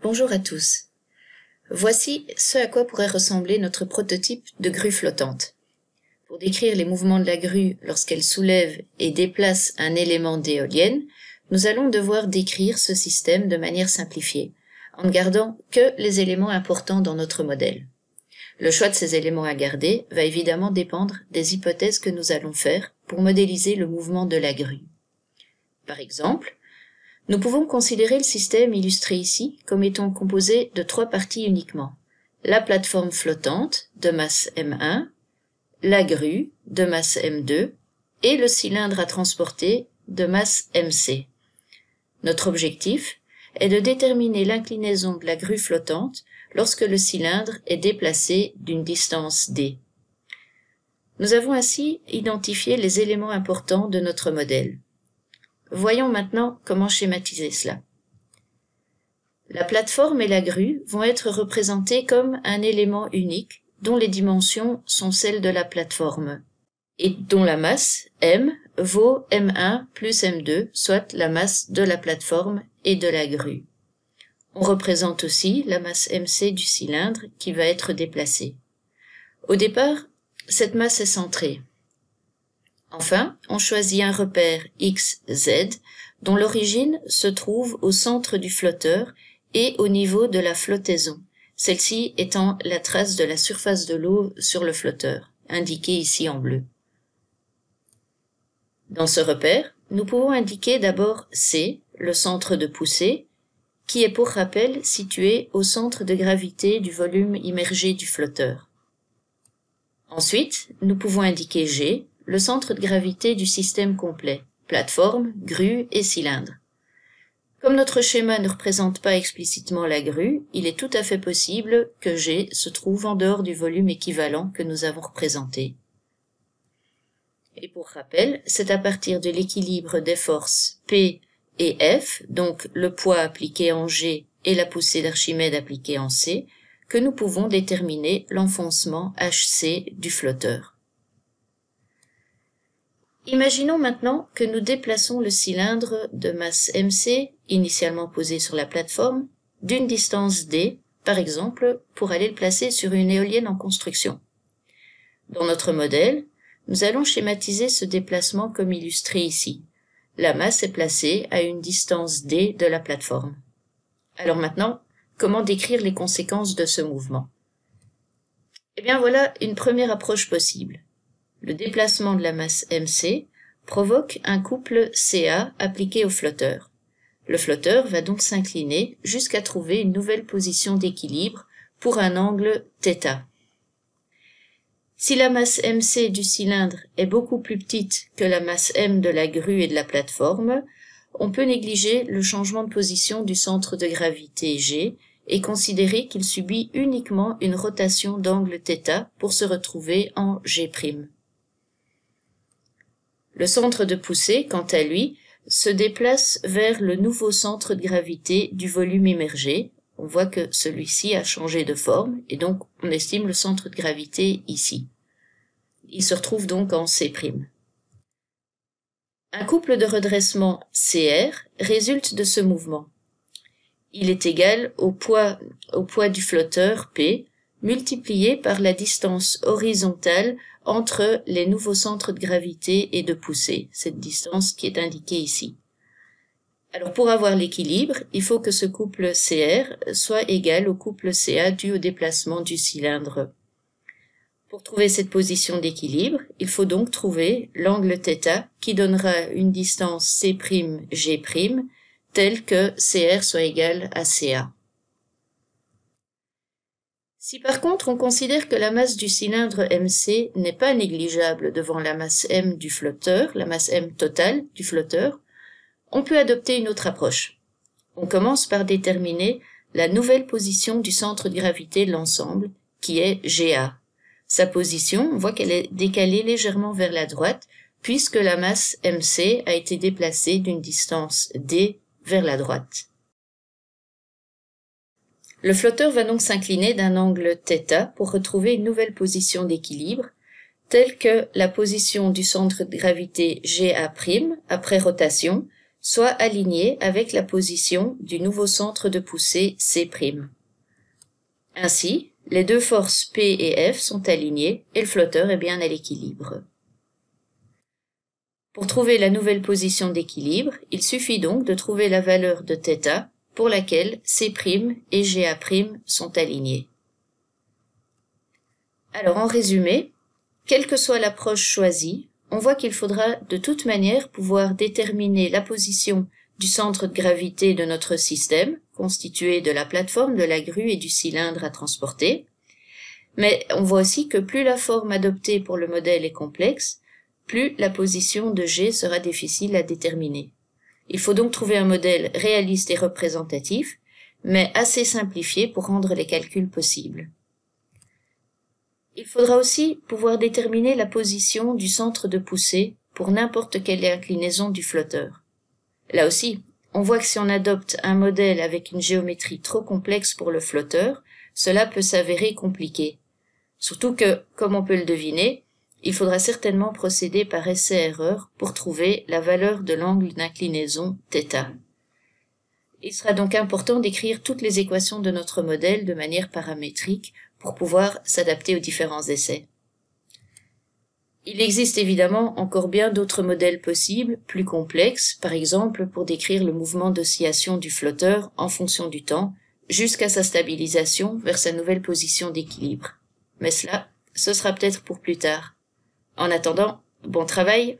Bonjour à tous. Voici ce à quoi pourrait ressembler notre prototype de grue flottante. Pour décrire les mouvements de la grue lorsqu'elle soulève et déplace un élément d'éolienne, nous allons devoir décrire ce système de manière simplifiée, en ne gardant que les éléments importants dans notre modèle. Le choix de ces éléments à garder va évidemment dépendre des hypothèses que nous allons faire pour modéliser le mouvement de la grue. Par exemple, nous pouvons considérer le système illustré ici comme étant composé de 3 parties uniquement. La plateforme flottante de masse M1, la grue de masse M2 et le cylindre à transporter de masse MC. Notre objectif est de déterminer l'inclinaison de la grue flottante lorsque le cylindre est déplacé d'une distance d. Nous avons ainsi identifié les éléments importants de notre modèle. Voyons maintenant comment schématiser cela. La plateforme et la grue vont être représentées comme un élément unique dont les dimensions sont celles de la plateforme et dont la masse, M, vaut M1 plus M2, soit la masse de la plateforme et de la grue. On représente aussi la masse MC du cylindre qui va être déplacée. Au départ, cette masse est centrée. Enfin, on choisit un repère x, z, dont l'origine se trouve au centre du flotteur et au niveau de la flottaison, celle-ci étant la trace de la surface de l'eau sur le flotteur, indiquée ici en bleu. Dans ce repère, nous pouvons indiquer d'abord C, le centre de poussée, qui est pour rappel situé au centre de gravité du volume immergé du flotteur. Ensuite, nous pouvons indiquer G, le centre de gravité du système complet, plateforme, grue et cylindre. Comme notre schéma ne représente pas explicitement la grue, il est tout à fait possible que G se trouve en dehors du volume équivalent que nous avons représenté. Et pour rappel, c'est à partir de l'équilibre des forces P et F, donc le poids appliqué en G et la poussée d'Archimède appliquée en C, que nous pouvons déterminer l'enfoncement HC du flotteur. Imaginons maintenant que nous déplaçons le cylindre de masse MC, initialement posé sur la plateforme, d'une distance d, par exemple, pour aller le placer sur une éolienne en construction. Dans notre modèle, nous allons schématiser ce déplacement comme illustré ici. La masse est placée à une distance d de la plateforme. Alors maintenant, comment décrire les conséquences de ce mouvement? Eh bien voilà une première approche possible. Le déplacement de la masse MC provoque un couple CA appliqué au flotteur. Le flotteur va donc s'incliner jusqu'à trouver une nouvelle position d'équilibre pour un angle θ. Si la masse MC du cylindre est beaucoup plus petite que la masse M de la grue et de la plateforme, on peut négliger le changement de position du centre de gravité G et considérer qu'il subit uniquement une rotation d'angle θ pour se retrouver en G'. Le centre de poussée, quant à lui, se déplace vers le nouveau centre de gravité du volume immergé. On voit que celui-ci a changé de forme et donc on estime le centre de gravité ici. Il se retrouve donc en C'. Un couple de redressement CR résulte de ce mouvement. Il est égal au poids du flotteur P multiplié par la distance horizontale entre les nouveaux centres de gravité et de poussée, cette distance qui est indiquée ici. Alors pour avoir l'équilibre, il faut que ce couple CR soit égal au couple CA dû au déplacement du cylindre. Pour trouver cette position d'équilibre, il faut donc trouver l'angle θ qui donnera une distance C'G' telle que CR soit égal à CA. Si par contre on considère que la masse du cylindre MC n'est pas négligeable devant la masse M du flotteur, la masse M totale du flotteur, on peut adopter une autre approche. On commence par déterminer la nouvelle position du centre de gravité de l'ensemble, qui est GA. Sa position, on voit qu'elle est décalée légèrement vers la droite, puisque la masse MC a été déplacée d'une distance d vers la droite. Le flotteur va donc s'incliner d'un angle θ pour retrouver une nouvelle position d'équilibre, telle que la position du centre de gravité GA' après rotation soit aligné avec la position du nouveau centre de poussée C'. Ainsi, les deux forces P et F sont alignées et le flotteur est bien à l'équilibre. Pour trouver la nouvelle position d'équilibre, il suffit donc de trouver la valeur de θ pour laquelle C' et GA' sont alignés. Alors en résumé, quelle que soit l'approche choisie, on voit qu'il faudra de toute manière pouvoir déterminer la position du centre de gravité de notre système, constitué de la plateforme, de la grue et du cylindre à transporter. Mais on voit aussi que plus la forme adoptée pour le modèle est complexe, plus la position de G sera difficile à déterminer. Il faut donc trouver un modèle réaliste et représentatif, mais assez simplifié pour rendre les calculs possibles. Il faudra aussi pouvoir déterminer la position du centre de poussée pour n'importe quelle inclinaison du flotteur. Là aussi, on voit que si on adopte un modèle avec une géométrie trop complexe pour le flotteur, cela peut s'avérer compliqué. Surtout que, comme on peut le deviner, il faudra certainement procéder par essai-erreur pour trouver la valeur de l'angle d'inclinaison θ. Il sera donc important d'écrire toutes les équations de notre modèle de manière paramétrique pour pouvoir s'adapter aux différents essais. Il existe évidemment encore bien d'autres modèles possibles, plus complexes, par exemple pour décrire le mouvement d'oscillation du flotteur en fonction du temps, jusqu'à sa stabilisation vers sa nouvelle position d'équilibre. Mais cela, ce sera peut-être pour plus tard. En attendant, bon travail!